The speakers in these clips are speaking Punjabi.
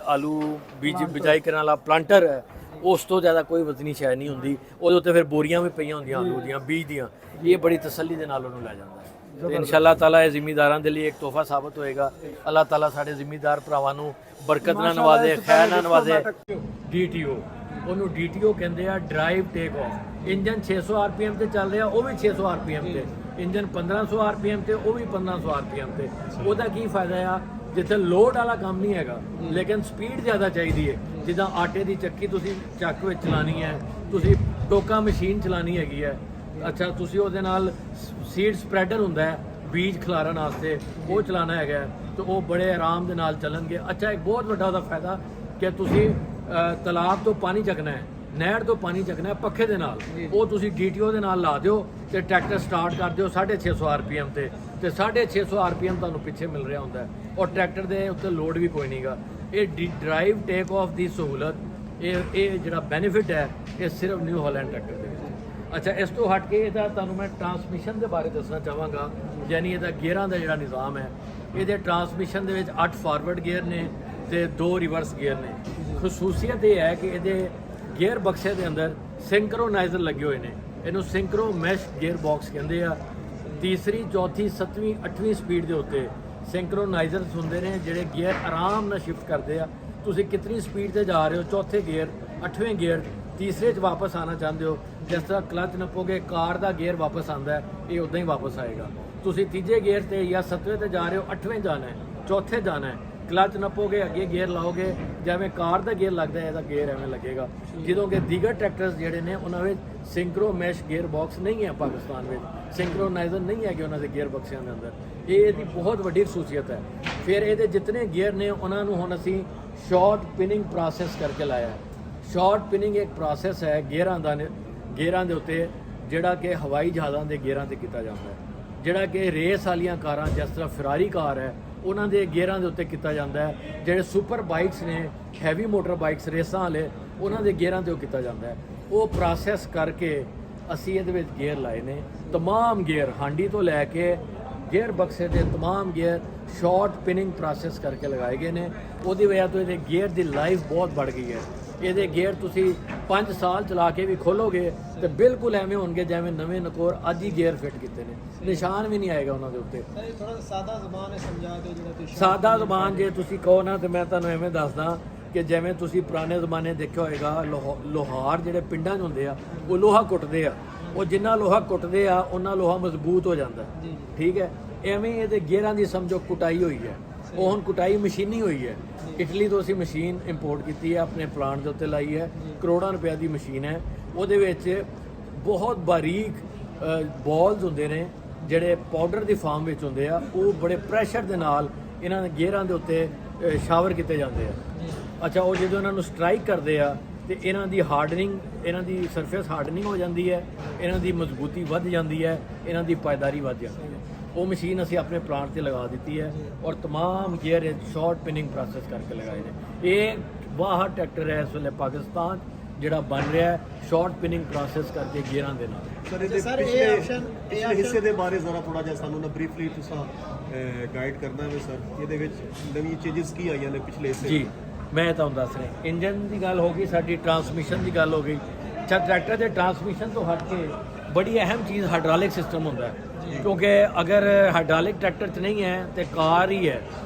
ਆਲੂ ਬੀਜ ਬਿਜਾਈ ਕਰਨ ਵਾਲਾ ਪਲਾਂਟਰ ਹੈ, ਉਸ ਤੋਂ ਜ਼ਿਆਦਾ ਕੋਈ ਵਜ਼ਨੀ ਸ਼ੈ ਨਹੀਂ ਹੁੰਦੀ। ਉਹਦੇ ਉੱਤੇ ਫਿਰ ਬੋਰੀਆਂ ਵੀ ਪਈਆਂ ਹੁੰਦੀਆਂ ਆਲੂ ਦੀਆਂ ਬੀਜ ਦੀਆਂ। ਇਹ ਬੜੀ ਤਸੱਲੀ ਦੇ ਨਾਲ ਉਹਨੂੰ ਲੈ ਜਾਂਦਾ ਹੈ ਤੇ ਇਨਸ਼ਾਅੱਲਾ ਤਾਲਾ ਇਹ ਜ਼ਿਮੀਦਾਰਾਂ ਦੇ ਲਈ ਇੱਕ ਤੋਹਫਾ ਸਾਬਤ ਹੋਏਗਾ। ਅੱਲਾਹ ਤਾਲਾ ਸਾਡੇ ਜ਼ਿਮੀਦਾਰ ਭਰਾਵਾਂ ਨੂੰ ਬਰਕਤ ਨਾਲ ਨਵਾਜ਼ੇ, ਖੈਰ ਨਾਲ ਨਵਾਜ਼ੇ। DTO ਉਹਨੂੰ DTO ਕਹਿੰਦੇ ਆ, drive take off. Engine 600 RPM ਤੇ ਚੱਲ ਰਿਹਾ, ਉਹ ਵੀ 600 RPM ਤੇ। ਇੰਜਨ 1500 RPM ਤੇ, ਉਹ ਵੀ 1500 RPM ਤੇ। ਉਹਦਾ ਕੀ ਫਾਇਦਾ ਆ? ਜਿੱਥੇ ਲੋਡ ਵਾਲਾ ਕੰਮ ਨਹੀਂ ਹੈਗਾ ਲੇਕਿਨ ਸਪੀਡ ਜ਼ਿਆਦਾ ਚਾਹੀਦੀ ਹੈ। ਜਿੱਦਾਂ ਆਟੇ ਦੀ ਚੱਕੀ ਤੁਸੀਂ ਚੱਕ ਵਿੱਚ ਚਲਾਣੀ ਹੈ, ਤੁਸੀਂ ਟੋਕਾ ਮਸ਼ੀਨ ਚਲਾਣੀ ਹੈਗੀ ਹੈ, ਅੱਛਾ ਤੁਸੀਂ ਉਹਦੇ ਨਾਲ ਸੀਡ ਸਪਰੈਡਰ ਹੁੰਦਾ ਹੈ ਬੀਜ ਖਿਲਾਰਨ ਵਾਸਤੇ, ਉਹ ਚਲਾਣਾ ਹੈਗਾ ਤਾਂ ਉਹ ਬੜੇ ਆਰਾਮ ਦੇ ਨਾਲ ਚੱਲਣਗੇ। ਅੱਛਾ ਇੱਕ ਬਹੁਤ ਵੱਡਾ ਉਹਦਾ ਫਾਇਦਾ ਕਿ ਤੁਸੀਂ ਤਲਾਬ ਤੋਂ ਪਾਣੀ ਚੱਕਣਾ ਹੈ, ਨਹਿਰ ਤੋਂ ਪਾਣੀ ਚੱਕਣਾ ਹੈ ਪੱਖੇ ਦੇ ਨਾਲ, ਉਹ ਤੁਸੀਂ DTO ਦੇ ਨਾਲ ਲਾ ਦਿਓ ਤੇ ਟਰੈਕਟਰ ਸਟਾਰਟ ਕਰ ਦਿਓ 650 RPM ਤੇ 650 RPM ਤੁਹਾਨੂੰ ਪਿੱਛੇ ਮਿਲ ਰਿਹਾ ਹੁੰਦਾ ਹੈ ਔਰ ਟਰੈਕਟਰ ਦੇ ਉੱਤੇ ਲੋਡ ਵੀ ਕੋਈ ਨਹੀਂਗਾ। ਇਹ ਡਰਾਈਵ ਟੇਕ ਆਫ ਦੀ ਸਹੂਲਤ ਇਹ ਜਿਹੜਾ ਬੈਨੀਫਿਟ ਹੈ ਇਹ ਸਿਰਫ ਨਿਊ ਹਾਲੈਂਡ ਟਰੈਕਟਰ ਦੇ ਵਿੱਚ। ਅੱਛਾ ਇਸ ਤੋਂ ਹਟ ਕੇ ਇਹਦਾ ਤੁਹਾਨੂੰ ਮੈਂ ਟਰਾਂਸਮਿਸ਼ਨ ਦੇ ਬਾਰੇ ਦੱਸਣਾ ਚਾਹਾਂਗਾ। ਯਾਨੀ ਇਹਦਾ ਗੇਅਰਾਂ ਦਾ ਜਿਹੜਾ ਨਿਜ਼ਾਮ ਹੈ, ਇਹਦੇ ਟਰਾਂਸਮਿਸ਼ਨ ਦੇ ਵਿੱਚ 8 ਫਾਰਵਰਡ ਗੇਅਰ ਨੇ ਤੇ 2 ਰਿਵਰਸ ਗੇਅਰ ਨੇ। ਖਸੂਸੀਅਤ ਇਹ ਹੈ ਕਿ ਇਹਦੇ ਗੇਅਰ ਬਕਸੇ ਦੇ ਅੰਦਰ ਸਿੰਕਰੋਨਾਈਜ਼ਰ ਲੱਗੇ ਹੋਏ ਨੇ। ਇਹਨੂੰ ਸਿੰਕਰੋ ਮੈਸ਼ ਗੇਅਰ ਬਾਕਸ ਕਹਿੰਦੇ ਆ। ਤੀਸਰੀ, ਚੌਥੀ, 7ਵੀਂ, 8ਵੀਂ ਸਪੀਡ ਦੇ ਉੱਤੇ ਸਿੰਕਰੋਨਾਈਜ਼ਰਸ ਹੁੰਦੇ ਨੇ ਜਿਹੜੇ ਗੇਅਰ ਆਰਾਮ ਨਾਲ ਸ਼ਿਫਟ ਕਰਦੇ ਆ। ਤੁਸੀਂ ਕਿਤਨੀ ਸਪੀਡ ਤੇ ਜਾ ਰਹੇ ਹੋ, ਚੌਥੇ ਗੇਅਰ, 8ਵੇਂ ਗੇਅਰ, ਤੀਸਰੇ 'ਚ ਵਾਪਸ ਆਣਾ ਚਾਹੁੰਦੇ ਹੋ, ਜਿਸ ਤਰ੍ਹਾਂ ਕਲਚ ਨੱਪੋਗੇ ਕਾਰ ਦਾ ਗੇਅਰ ਵਾਪਸ ਆਉਂਦਾ ਹੈ, ਇਹ ਉਦਾਂ ਹੀ ਵਾਪਸ ਆਏਗਾ। ਤੁਸੀਂ ਤੀਜੇ ਗੇਅਰ ਤੇ ਜਾਂ 7ਵੇਂ ਤੇ ਜਾ ਰਹੇ ਹੋ, 8ਵੇਂ ਜਾਣਾ ਹੈ, ਚੌਥੇ ਜਾਣਾ ਹੈ, ਕਲਚ ਨੱਪੋਗੇ, ਅੱਗੇ ਗੇਅਰ ਲਾਓਗੇ, ਜਿਵੇਂ ਕਾਰ ਦਾ ਗੇਅਰ ਲੱਗਦਾ ਹੈ ਇਹਦਾ ਗੇਅਰ ਐਵੇਂ ਲੱਗੇਗਾ। ਜਦੋਂ ਕਿ ਦੀਗਰ ਟਰੈਕਟਰਸ ਜਿਹੜੇ ਨੇ ਉਹਨਾਂ ਵਿੱਚ ਸਿੰਕਰੋ ਮੈਸ਼ ਗੇਅਰ ਬਾਕਸ ਨਹੀਂ ਹੈ, ਪਾਕਿਸਤਾਨ ਵਿੱਚ ਸਿੰਕਰੋਨਾਈਜ਼ਰ ਨਹੀਂ ਹੈਗੇ ਉਹਨਾਂ ਦੇ ਗੇਅਰ ਬਕਸਿਆਂ ਦੇ ਅੰਦਰ। ਇਹ ਇਹਦੀ ਬਹੁਤ ਵੱਡੀ ਖਸੂਸੀਅਤ ਹੈ। ਫਿਰ ਇਹਦੇ ਜਿਤਨੇ ਗੇਅਰ ਨੇ ਉਹਨਾਂ ਨੂੰ ਹੁਣ ਅਸੀਂ ਸ਼ਾਰਟ ਪਿਨਿੰਗ ਪ੍ਰੋਸੈਸ ਕਰਕੇ ਲਾਇਆ ਹੈ। ਸ਼ਾਰਟ ਪਿਨਿੰਗ ਇੱਕ ਪ੍ਰੋਸੈਸ ਹੈ ਗੇਅਰਾਂ ਦੇ ਉੱਤੇ ਜਿਹੜਾ ਕਿ ਹਵਾਈ ਜਹਾਜ਼ਾਂ ਦੇ ਗੇਅਰਾਂ ਤੇ ਕੀਤਾ ਜਾਂਦਾ ਹੈ, ਜਿਹੜਾ ਕਿ ਰੇਸ ਵਾਲੀਆਂ ਕਾਰਾਂ ਜਿਸ ਤਰ੍ਹਾਂ ਫਰਾਰੀ ਕਾਰ ਹੈ ਉਹਨਾਂ ਦੇ ਗੇਅਰਾਂ ਦੇ ਉੱਤੇ ਕੀਤਾ ਜਾਂਦਾ ਹੈ। ਜਿਹੜੇ ਸੁਪਰ ਬਾਈਕਸ ਨੇ, ਹੈਵੀ ਮੋਟਰ ਬਾਈਕਸ ਰੇਸਾਂ ਵਾਲੇ, ਉਹਨਾਂ ਦੇ ਗੇਅਰਾਂ ਤੇ ਉਹ ਕੀਤਾ ਜਾਂਦਾ ਹੈ। ਉਹ ਪ੍ਰੋਸੈਸ ਕਰਕੇ ਅਸੀਂ ਇਹਦੇ ਵਿੱਚ ਗੇਅਰ ਲਾਏ ਨੇ। तमाम ਗੇਅਰ ਹਾਂਡੀ ਤੋਂ ਲੈ ਕੇ ਗੇਅਰ ਬਕਸੇ ਦੇ तमाम ਗੇਅਰ ਸ਼ਾਰਟ ਪਿਨਿੰਗ ਪ੍ਰੋਸੈਸ ਕਰਕੇ ਲਗਾਏ ਗਏ ਨੇ। ਉਹਦੀ ਵਜ੍ਹਾ ਤੋਂ ਇਹਦੇ ਗੇਅਰ ਦੀ ਲਾਈਫ ਬਹੁਤ ਵੱਧ ਗਈ ਹੈ। ਇਹਦੇ ਗੇਅਰ ਤੁਸੀਂ 5 ਸਾਲ ਚਲਾ ਕੇ ਵੀ ਖੋਲੋਗੇ ਤੇ ਬਿਲਕੁਲ ਐਵੇਂ ਹੋਣਗੇ ਜਿਵੇਂ ਨਵੇਂ ਨਕੋਰ ਅੱਜ ਹੀ ਗੇਅਰ ਫਿੱਟ ਕੀਤੇ ਨੇ, ਨਿਸ਼ਾਨ ਵੀ ਨਹੀਂ ਆਏਗਾ ਉਹਨਾਂ ਦੇ ਉੱਤੇ। ਥੋੜਾ ਸਾਦਾ ਜ਼ਬਾਨ ਹੈ, ਸਮਝਾ ਦਿਓ ਜਿਹੜਾ ਤੁਸੀਂ। ਸਾਦਾ ਜ਼ਬਾਨ ਜੇ ਤੁਸੀਂ ਕਹੋ ਨਾ ਤੇ ਮੈਂ ਤੁਹਾਨੂੰ ਐਵੇਂ ਦੱਸਦਾ ਕਿ ਜਿਵੇਂ ਤੁਸੀਂ ਪੁਰਾਣੇ ਜ਼ਮਾਨੇ ਦੇਖਿਆ ਹੋਏਗਾ ਲੋਹਾਰ ਜਿਹੜੇ ਪਿੰਡਾਂ 'ਚ ਹੁੰਦੇ ਆ ਉਹ ਲੋਹਾ ਕੁੱਟਦੇ ਆ, ਉਹ ਜਿੰਨਾ ਲੋਹਾ ਕੁੱਟਦੇ ਆ ਉਹਨਾਂ ਲੋਹਾ ਮਜ਼ਬੂਤ ਹੋ ਜਾਂਦਾ, ਠੀਕ ਹੈ। ਐਵੇਂ ਇਹਦੇ ਗੇਅਰਾਂ ਦੀ ਸਮਝੋ ਕੁਟਾਈ ਹੋਈ ਹੈ। ਉਹ ਹੁਣ ਕੁਟਾਈ ਮਸ਼ੀਨੀ ਹੋਈ ਹੈ। ਇਟਲੀ ਤੋਂ ਅਸੀਂ ਮਸ਼ੀਨ ਇੰਪੋਰਟ ਕੀਤੀ ਹੈ, ਆਪਣੇ ਪਲਾਂਟ ਦੇ ਉੱਤੇ ਲਾਈ ਹੈ। ਕਰੋੜਾਂ ਰੁਪਏ ਦੀ ਮਸ਼ੀਨ ਹੈ। ਉਹਦੇ ਵਿੱਚ ਬਹੁਤ ਬਾਰੀਕ ਬਾਲਸ ਹੁੰਦੇ ਨੇ ਜਿਹੜੇ ਪਾਊਡਰ ਦੀ ਫਾਰਮ ਵਿੱਚ ਹੁੰਦੇ ਆ। ਉਹ ਬੜੇ ਪ੍ਰੈਸ਼ਰ ਦੇ ਨਾਲ ਇਹਨਾਂ ਦੇ ਗੇਅਰਾਂ ਦੇ ਉੱਤੇ ਸ਼ਾਵਰ ਕੀਤੇ ਜਾਂਦੇ ਆ। ਅੱਛਾ ਉਹ ਜਦੋਂ ਇਹਨਾਂ ਨੂੰ ਸਟ੍ਰਾਈਕ ਕਰਦੇ ਆ ਤੇ ਇਹਨਾਂ ਦੀ ਹਾਰਡਨਿੰਗ, ਇਹਨਾਂ ਦੀ ਸਰਫੇਸ ਹਾਰਡਨਿੰਗ ਹੋ ਜਾਂਦੀ ਹੈ, ਇਹਨਾਂ ਦੀ ਮਜ਼ਬੂਤੀ ਵੱਧ ਜਾਂਦੀ ਹੈ, ਇਹਨਾਂ ਦੀ ਪਾਇਦਾਰੀ ਵੱਧ ਜਾਂਦੀ ਹੈ। ਉਹ ਮਸ਼ੀਨ ਅਸੀਂ ਆਪਣੇ ਪਲਾਂਟ ਤੇ ਲਗਾ ਦਿੱਤੀ ਹੈ ਔਰ तमाम ਗੇਅਰ ਸ਼ਾਰਟ ਪਿਨਿੰਗ ਪ੍ਰੋਸੈਸ ਕਰਕੇ ਲਗਾਏ ਨੇ। ਇਹ ਵਾਹ ਟਰੈਕਟਰ ਹੈ ਇਸ ਵੇਲੇ ਪਾਕਿਸਤਾਨ ਜਿਹੜਾ ਬਣ ਰਿਹਾ ਹੈ ਸ਼ਾਰਟ ਪਿਨਿੰਗ ਪ੍ਰੋਸੈਸ ਕਰਕੇ ਗੇਅਰਾਂ ਦੇ ਨਾਲ। ਸਰ ਇਹ ਆਪਸ਼ਨ ਹਿੱਸੇ ਦੇ ਬਾਰੇ ਜ਼ਰਾ ਥੋੜਾ ਜਿਹਾ ਸਾਨੂੰ ਨਾ ਬਰੀਫਲੀ ਤੁਸੀਂ ਗਾਈਡ ਕਰਨਾ ਹੈ ਸਰ। ਇਹਦੇ ਵਿੱਚ ਨਵੀਂ ਚੇਂਜਸ ਕੀ ਆਈਆਂ ਨੇ ਪਿਛਲੇ ਹਿੱਸੇ? ਜੀ ਮੈਂ ਤੁਹਾਨੂੰ ਦੱਸ ਰਿਹਾ। ਇੰਜਨ ਦੀ ਗੱਲ ਹੋ ਗਈ, ਸਾਡੀ ਟਰਾਂਸਮਿਸ਼ਨ ਦੀ ਗੱਲ ਹੋ ਗਈ। ਅੱਛਾ ਟਰੈਕਟਰ ਦੇ ਟਰਾਂਸਮਿਸ਼ਨ ਤੋਂ ਹਟ ਕੇ ਬੜੀ ਅਹਿਮ ਚੀਜ਼ ਹਾਈਡ੍ਰੋਲਿਕ ਸਿਸਟਮ ਹੁੰਦਾ ਹੈ, ਕਿਉਂਕਿ ਅਗਰ ਹਾਈਡ੍ਰੋਲਿਕ ਟਰੈਕਟਰ 'ਚ ਨਹੀਂ ਹੈ ਤੇ ਕਾਰ ਹੀ ਹੈ।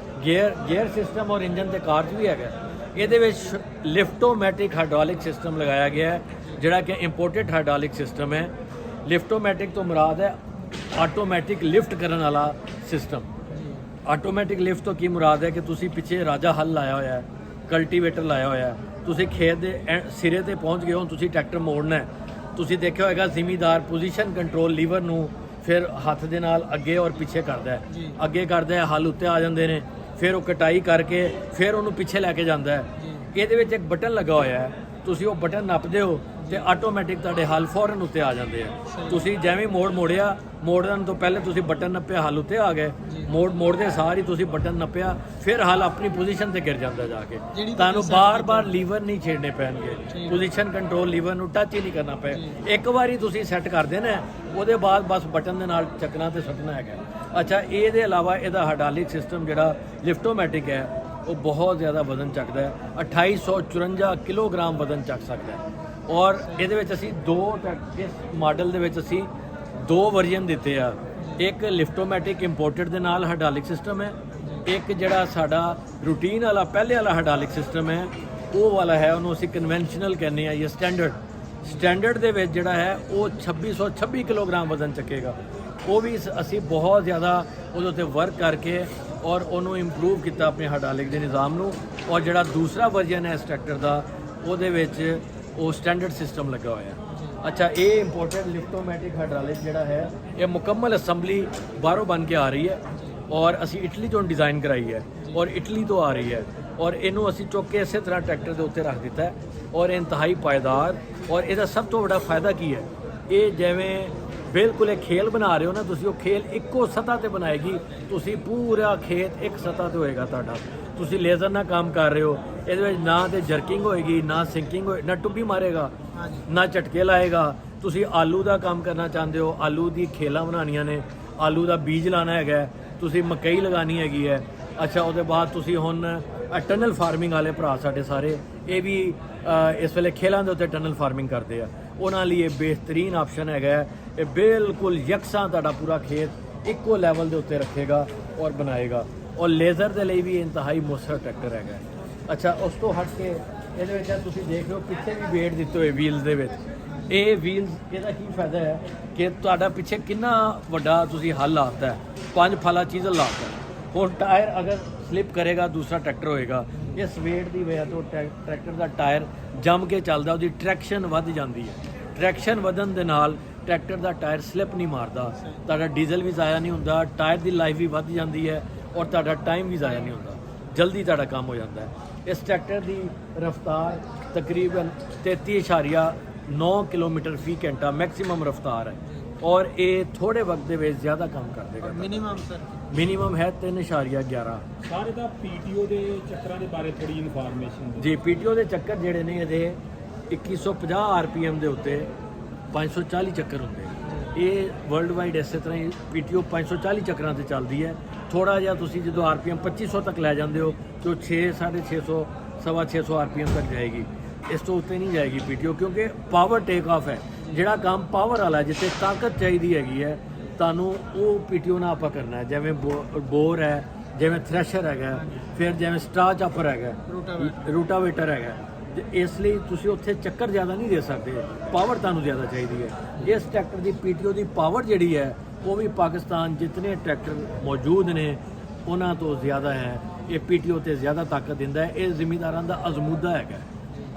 ਗੇਅਰ ਸਿਸਟਮ ਔਰ ਇੰਜਨ ਤੇ ਕਾਰ 'ਚ ਵੀ ਹੈਗਾ। ਇਹਦੇ ਵਿੱਚ ਲਿਫਟੋਮੈਟਿਕ ਹਾਈਡ੍ਰੋਲਿਕ ਸਿਸਟਮ ਲਗਾਇਆ ਗਿਆ ਹੈ ਜਿਹੜਾ ਕਿ ਇੰਪੋਰਟਡ ਹਾਈਡ੍ਰੋਲਿਕ ਸਿਸਟਮ ਹੈ। ਲਿਫਟੋਮੈਟਿਕ ਤੋਂ ਮੁਰਾਦ ਹੈ ਆਟੋਮੈਟਿਕ ਲਿਫਟ ਕਰਨ ਵਾਲਾ ਸਿਸਟਮ। ਆਟੋਮੈਟਿਕ ਲਿਫਟ ਤੋਂ ਕੀ ਮੁਰਾਦ ਹੈ ਕਿ ਤੁਸੀਂ ਪਿੱਛੇ ਰਾਜਾ ਹੱਲ ਲਾਇਆ ਹੋਇਆ ਹੈ, ਕਲਟੀਵੇਟਰ ਲਾਇਆ ਹੋਇਆ ਹੈ, ਤੁਸੀਂ ਖੇਤ ਦੇ ਸਿਰੇ ਤੇ ਪਹੁੰਚ ਗਏ ਹੋ, ਤੁਸੀਂ ਟਰੈਕਟਰ ਮੋੜਨਾ ਹੈ। ਤੁਸੀਂ ਦੇਖਿਆ ਹੋਏਗਾ ਜ਼ਿਮੀਦਾਰ ਪੋਜੀਸ਼ਨ ਕੰਟਰੋਲ ਲੀਵਰ ਨੂੰ ਫਿਰ ਹੱਥ ਦੇ ਨਾਲ ਅੱਗੇ ਔਰ ਪਿੱਛੇ ਕਰਦਾ ਹੈ, ਅੱਗੇ ਕਰਦਾ ਹੈ, ਹੱਲ ਉੱਤੇ ਆ ਜਾਂਦੇ ਨੇ, ਫਿਰ ਉਹ ਕਟਾਈ ਕਰਕੇ ਫਿਰ ਉਹਨੂੰ ਪਿੱਛੇ ਲੈ ਕੇ ਜਾਂਦਾ ਹੈ। ਇਹਦੇ ਵਿੱਚ ਇੱਕ ਬਟਨ ਲੱਗਾ ਹੋਇਆ ਹੈ, ਤੁਸੀਂ ਉਹ ਬਟਨ ਨੱਪਦੇ ਹੋ ਤੇ ਆਟੋਮੈਟਿਕ ਤੁਹਾਡੇ ਹੱਲ ਫੌਰਨ ਉੱਤੇ ਆ ਜਾਂਦੇ ਆ। ਤੁਸੀਂ ਜਿਵੇਂ ਮੋੜਿਆ, ਮੋੜਨ ਤੋਂ ਪਹਿਲੇ ਤੁਸੀਂ ਬਟਨ ਨੱਪਿਆ, ਹੱਲ ਉੱਤੇ ਆ ਗਏ। ਮੋੜਦੇ ਸਾਰ ਹੀ ਤੁਸੀਂ ਬਟਨ ਨੱਪਿਆ, ਫਿਰ ਹੱਲ ਆਪਣੀ ਪੋਜੀਸ਼ਨ ਤੇ ਗਿਰ ਜਾਂਦਾ ਜਾ ਕੇ। ਤੁਹਾਨੂੰ ਬਾਰ-ਬਾਰ ਲੀਵਰ ਨਹੀਂ ਛੇੜਨੇ ਪੈਣਗੇ, ਪੋਜੀਸ਼ਨ ਕੰਟਰੋਲ ਲੀਵਰ ਨੂੰ ਟੱਚ ਹੀ ਨਹੀਂ ਕਰਨਾ ਪਏਗਾ। ਇੱਕ ਵਾਰੀ ਤੁਸੀਂ ਸੈੱਟ ਕਰ ਦੇਣਾ, ਉਹਦੇ ਬਾਅਦ ਬਸ ਬਟਨ ਦੇ ਨਾਲ ਚੱਕਣਾ ਤੇ ਸੁੱਟਣਾ ਹੈਗਾ। ਅੱਛਾ ਇਹਦੇ ਇਲਾਵਾ ਇਹਦਾ ਹਾਈਡ੍ਰੋਲਿਕ ਸਿਸਟਮ ਜਿਹੜਾ ਲਿਫਟੋਮੈਟਿਕ ਹੈ ਉਹ ਬਹੁਤ ਜ਼ਿਆਦਾ ਵਜ਼ਨ ਚੱਕਦਾ ਹੈ। 2854 ਕਿਲੋਗ੍ਰਾਮ ਵਜ਼ਨ ਚੱਕ ਸਕਦਾ ਹੈ। ਔਰ ਇਹਦੇ ਵਿੱਚ ਅਸੀਂ ਇਸ ਮਾਡਲ ਦੇ ਵਿੱਚ ਅਸੀਂ 2 ਵਰਜ਼ਨ ਦਿੱਤੇ ਆ। ਇੱਕ ਲਿਫਟੋਮੈਟਿਕ ਇੰਪੋਰਟਡ ਦੇ ਨਾਲ ਹਾਈਡ੍ਰੋਲਿਕ ਸਿਸਟਮ ਹੈ, ਇੱਕ ਜਿਹੜਾ ਸਾਡਾ ਰੂਟੀਨ ਵਾਲਾ ਪਹਿਲੇ ਵਾਲਾ ਹਾਈਡ੍ਰੋਲਿਕ ਸਿਸਟਮ ਹੈ ਉਹ ਵਾਲਾ ਹੈ, ਉਹਨੂੰ ਅਸੀਂ ਕਨਵੈਨਸ਼ਨਲ ਕਹਿੰਦੇ ਆ ਜਾਂ ਸਟੈਂਡਰਡ ਦੇ ਵਿੱਚ ਜਿਹੜਾ ਹੈ ਉਹ 2626 ਕਿਲੋਗ੍ਰਾਮ ਵਜ਼ਨ ਚੱਕੇਗਾ। ਉਹ ਵੀ ਅਸੀਂ ਬਹੁਤ ਜ਼ਿਆਦਾ ਉਹਦੇ ਉੱਤੇ ਵਰਕ ਕਰਕੇ ਔਰ ਉਹਨੂੰ ਇੰਪਰੂਵ ਕੀਤਾ ਆਪਣੇ ਹਾਈਡ੍ਰੋਲਿਕ ਦੇ ਨਿਜ਼ਾਮ ਨੂੰ। ਔਰ ਜਿਹੜਾ ਦੂਸਰਾ ਵਰਜ਼ਨ ਹੈ ਇਸ ਟਰੈਕਟਰ ਦਾ, ਉਹਦੇ ਵਿੱਚ ਉਹ ਸਟੈਂਡਰਡ ਸਿਸਟਮ ਲੱਗਾ ਹੋਇਆ। ਅੱਛਾ, ਇਹ ਇੰਪੋਰਟਡ ਲਿਫਟੋਮੈਟਿਕ ਹਾਈਡ੍ਰੋਲਿਕ ਜਿਹੜਾ ਹੈ ਇਹ ਮੁਕੰਮਲ ਅਸੈਂਬਲੀ ਬਾਹਰੋਂ ਬਣ ਕੇ ਆ ਰਹੀ ਹੈ ਔਰ ਅਸੀਂ ਇਟਲੀ ਤੋਂ ਡਿਜ਼ਾਈਨ ਕਰਾਈ ਹੈ ਔਰ ਇਟਲੀ ਤੋਂ ਆ ਰਹੀ ਹੈ ਔਰ ਇਹਨੂੰ ਅਸੀਂ ਚੁੱਕ ਕੇ ਇਸੇ ਤਰ੍ਹਾਂ ਟਰੈਕਟਰ ਦੇ ਉੱਤੇ ਰੱਖ ਦਿੱਤਾ ਹੈ ਔਰ ਇੰਤਹਾਈ ਪਾਇਦਾਰ। ਔਰ ਇਹਦਾ ਸਭ ਤੋਂ ਵੱਡਾ ਫਾਇਦਾ ਕੀ ਹੈ, ਇਹ ਜਿਵੇਂ ਬਿਲਕੁਲ ਇਹ ਖੇਲ ਬਣਾ ਰਹੇ ਹੋ ਨਾ ਤੁਸੀਂ, ਉਹ ਖੇਲ ਇੱਕੋ ਸਤ੍ਹਾ ਤੇ ਬਣਾਏਗੀ। ਤੁਸੀਂ ਪੂਰਾ ਖੇਤ ਇੱਕ ਸਤ੍ਹਾ ਤੇ ਹੋਏਗਾ ਤੁਹਾਡਾ। ਤੁਸੀਂ ਲੇਜ਼ਰ ਨਾਲ ਕੰਮ ਕਰ ਰਹੇ ਹੋ, ਇਹਦੇ ਵਿੱਚ ਨਾ ਤੇ ਜਰਕਿੰਗ ਹੋਏਗੀ, ਨਾ ਸਿੰਕਿੰਗ ਹੋਏ, ਨਾ ਟੁੱਬੀ ਮਾਰੇਗਾ, ਨਾ ਝਟਕੇ ਲਾਏਗਾ। ਤੁਸੀਂ ਆਲੂ ਦਾ ਕੰਮ ਕਰਨਾ ਚਾਹੁੰਦੇ ਹੋ, ਆਲੂ ਦੀ ਖੇਲਾਂ ਬਣਾਉਣੀਆਂ ਨੇ, ਆਲੂ ਦਾ ਬੀਜ ਲਾਣਾ ਹੈਗਾ, ਤੁਸੀਂ ਮਕਈ ਲਗਾਉਣੀ ਹੈਗੀ ਹੈ। ਅੱਛਾ, ਉਹਦੇ ਬਾਅਦ ਤੁਸੀਂ ਹੁਣ ਟਨਲ ਫਾਰਮਿੰਗ ਵਾਲੇ ਭਰਾ ਸਾਡੇ ਸਾਰੇ ਇਹ ਵੀ ਇਸ ਵੇਲੇ ਖੇਲਾਂ ਦੇ ਉੱਤੇ ਟਨਲ ਫਾਰਮਿੰਗ ਕਰਦੇ ਆ, ਉਹਨਾਂ ਲਈ ਇਹ ਬਿਹਤਰੀਨ ਆਪਸ਼ਨ ਹੈਗਾ। ਇਹ ਬਿਲਕੁਲ ਯਕਸਾਂ ਤੁਹਾਡਾ ਪੂਰਾ ਖੇਤ ਇੱਕੋ ਲੈਵਲ ਦੇ ਉੱਤੇ ਰੱਖੇਗਾ ਔਰ ਬਣਾਏਗਾ। ਔਰ ਲੇਜ਼ਰ ਦੇ ਲਈ ਵੀ ਇੰਤਹਾਈ ਮੁਸਰ ਟਰੈਕਟਰ ਹੈਗਾ। ਅੱਛਾ, ਉਸ ਤੋਂ ਹਟ ਕੇ ਇਹਦੇ ਵਿੱਚ ਤੁਸੀਂ ਦੇਖ ਲਓ ਪਿੱਛੇ ਵੀ ਵੇਟ ਦਿੱਤੇ ਹੋਏ ਵੀਲਸ ਦੇ ਵਿੱਚ। ਇਹ ਵੀਲਸ ਇਹਦਾ ਕੀ ਫਾਇਦਾ ਹੈ ਕਿ ਤੁਹਾਡਾ ਪਿੱਛੇ ਕਿੰਨਾ ਵੱਡਾ ਤੁਸੀਂ ਹੱਲ ਲਾਤਾ ਹੈ, 5 ਫਾਲਾ ਚੀਜ਼ ਲਾਤਾ। ਹੁਣ ਟਾਇਰ ਅਗਰ ਸਲਿਪ ਕਰੇਗਾ ਦੂਸਰਾ ਟਰੈਕਟਰ ਹੋਏਗਾ, ਇਸ ਵੇਟ ਦੀ ਵਜ੍ਹਾ ਤੋਂ ਟਰੈਕਟਰ ਦਾ ਟਾਇਰ ਜੰਮ ਕੇ ਚੱਲਦਾ, ਉਹਦੀ ਟਰੈਕਸ਼ਨ ਵੱਧ ਜਾਂਦੀ ਹੈ। ਟਰੈਕਸ਼ਨ ਵਧਣ ਦੇ ਨਾਲ ਟਰੈਕਟਰ ਦਾ ਟਾਇਰ ਸਲਿਪ ਨਹੀਂ ਮਾਰਦਾ, ਤੁਹਾਡਾ ਡੀਜ਼ਲ ਵੀ ਜ਼ਾਇਆ ਨਹੀਂ ਹੁੰਦਾ, ਟਾਇਰ ਦੀ ਲਾਈਫ ਵੀ ਵੱਧ ਜਾਂਦੀ ਹੈ ਔਰ ਤੁਹਾਡਾ ਟਾਈਮ ਵੀ ਜ਼ਾਇਆ ਨਹੀਂ ਹੁੰਦਾ, ਜਲਦੀ ਤੁਹਾਡਾ ਕੰਮ ਹੋ ਜਾਂਦਾ ਹੈ। ਇਸ ਟਰੈਕਟਰ ਦੀ ਰਫ਼ਤਾਰ ਤਕਰੀਬਨ 33.9 ਕਿਲੋਮੀਟਰ ਫੀ ਘੰਟਾ ਮੈਕਸਿਮਮ ਰਫ਼ਤਾਰ ਹੈ ਔਰ ਇਹ ਥੋੜੇ ਵਕਤ ਦੇ ਵਿੱਚ ਜ਼ਿਆਦਾ ਕੰਮ ਕਰ ਦੇਗਾ। ਮਿਨੀਮਮ ਸਰ ਮਿਨੀਮਮ ਹੈ 3.11। ਸਾਰੇ ਦਾ ਪੀਟੀਓ ਦੇ ਚੱਕਰਾਂ ਦੇ ਬਾਰੇ ਥੋੜੀ ਇਨਫੋਰਮੇਸ਼ਨ ਜੀ। ਪੀਟੀਓ ਦੇ ਚੱਕਰ ਜਿਹੜੇ ਨੇ ਇਹਦੇ 2150 ਆਰਪੀਐਮ ਦੇ ਉੱਤੇ 540 ਚੱਕਰ ਹੁੰਦੇ। ਇਹ ਵਰਲਡ ਵਾਈਡ ਇਸੇ ਤਰ੍ਹਾਂ ਹੀ ਪੀਟੀਓ 540 ਚੱਕਰਾਂ ਤੇ ਚੱਲਦੀ ਹੈ। ਥੋੜਾ ਜਿਹਾ ਤੁਸੀਂ ਜਦੋਂ ਆਰਪੀਐਮ 2500 ਤੱਕ ਲੈ ਜਾਂਦੇ ਹੋ ਤਾਂ 6-650 650 ਆਰਪੀਐਮ ਤੱਕ ਜਾਏਗੀ। ਇਸ ਤੋਂ ਉੱਤੇ ਨਹੀਂ ਜਾਏਗੀ ਪੀਟੀਓ, ਕਿਉਂਕਿ ਪਾਵਰ ਟੇਕ ਆਫ ਹੈ। ਜਿਹੜਾ ਕੰਮ ਪਾਵਰ ਵਾਲਾ ਜਿੱਥੇ ਤਾਕਤ ਚਾਹੀਦੀ ਹੈਗੀ ਹੈ ਤੁਹਾਨੂੰ, ਉਹ ਪੀਟੀਓ ਨਾਲ ਆਪਾਂ ਕਰਨਾ ਹੈ। ਜਿਵੇਂ ਬੋਰ ਹੈ, ਜਿਵੇਂ ਥ੍ਰੈਸ਼ਰ ਹੈਗਾ, ਫਿਰ ਜਿਵੇਂ ਸਟਾਰ ਚਾਪਰ ਹੈਗਾ, ਰੂਟਾਵੇਟਰ ਹੈਗਾ। ਇਸ ਲਈ ਤੁਸੀਂ ਉੱਥੇ ਚੱਕਰ ਜ਼ਿਆਦਾ ਨਹੀਂ ਦੇ ਸਕਦੇ, ਪਾਵਰ ਤੁਹਾਨੂੰ ਜ਼ਿਆਦਾ ਚਾਹੀਦੀ ਹੈ। ਇਸ ਟਰੈਕਟਰ ਦੀ ਪੀਟੀਓ ਦੀ ਪਾਵਰ ਜਿਹੜੀ ਹੈ ਉਹ ਵੀ ਪਾਕਿਸਤਾਨ ਜਿਤਨੇ ਟਰੈਕਟਰ ਮੌਜੂਦ ਨੇ ਉਹਨਾਂ ਤੋਂ ਜ਼ਿਆਦਾ ਹੈ। ਇਹ ਪੀਟੀਓ ਤੇ ਜ਼ਿਆਦਾ ਤਾਕਤ ਦਿੰਦਾ ਹੈ। ਇਹ ਜ਼ਿਮੀਂਦਾਰਾਂ ਦਾ ਅਜ਼ਮੂਦਾ ਹੈਗਾ।